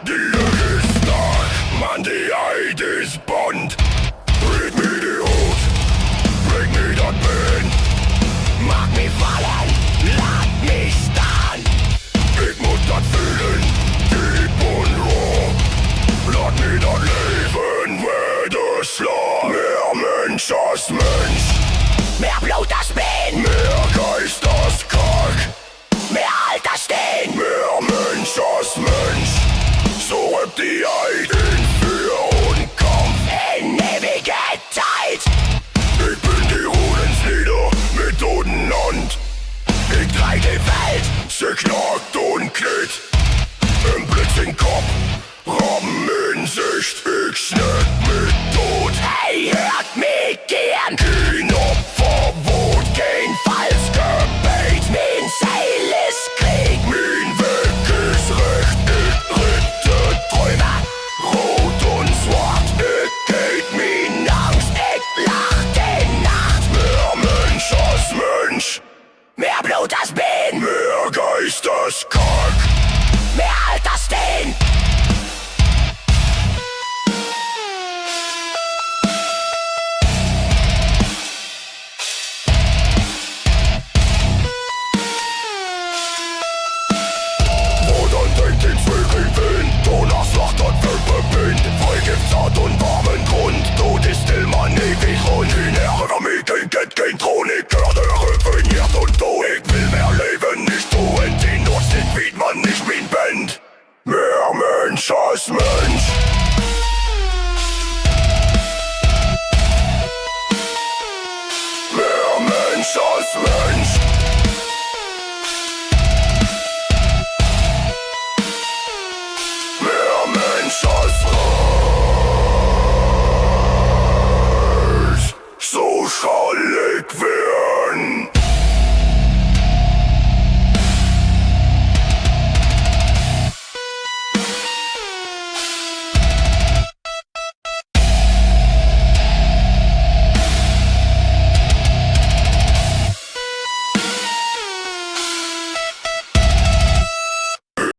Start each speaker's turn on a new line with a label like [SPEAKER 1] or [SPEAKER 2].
[SPEAKER 1] die Lücke ist stark, Mann, die Eid ist Bond. Red mir die Hut, bring mir das Bein. Mag mich fallen, lad mich stand. Ich muss das fühlen, deep und raw. Lad mir das Leben, werde schlau. Mehr Mensch als Mensch, mehr Blut als Bein, mehr Geist als Kalk, mehr Alter stehen, mehr Mensch als Mensch. So hebt die Eid in für und Kampf in ewige Zeit. Ich bin die Runens nieder mit Totenhand. Ich dreh die Welt, sie knackt und kniet. Im Blitz in Kopf, Raben in Sicht. Ich schnitt mit Tod, hey, hört mich gern. Kein Opfer, Wut, kein Falschgebet. Mein Seil ist Krieg, mein Weg ist Recht. Ich ritte Träume, rot und swart. Ich geht mein Angst, ich lach die Nacht. Mehr Mensch als Mensch, mehr Blut als Bein, mehr Geist als Kalk, mehr Alter stehen. Den Zwölfchen Wind, Donner Schlacht und Wölfe Freigift, zart und warmen Grund. Tod ist still, man ewig rund. Kein Ehre für mich, kein Geld, kein Thron. Ich gehöre refiniert und do. Ich will mehr leben, nicht tun. Die Not sind wie man nicht mein Band. Mehr Mensch als Mensch. Mehr Mensch als Mensch. Mehr Mensch als Mensch.